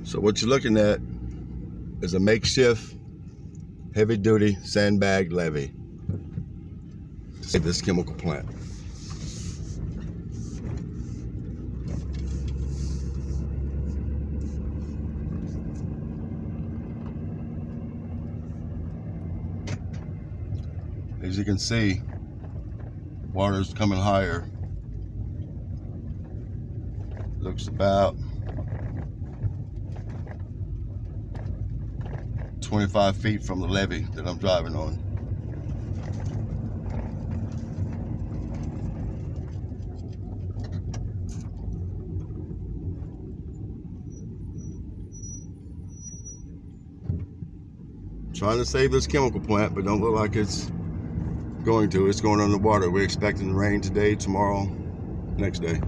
So what you're looking at is a makeshift heavy-duty sandbag levee to save this chemical plant. As you can see, water's coming higher. Looks about 25 feet from the levee that I'm driving on. Trying to save this chemical plant, but don't look like it's going to. It's going underwater. We're expecting rain today, tomorrow, next day.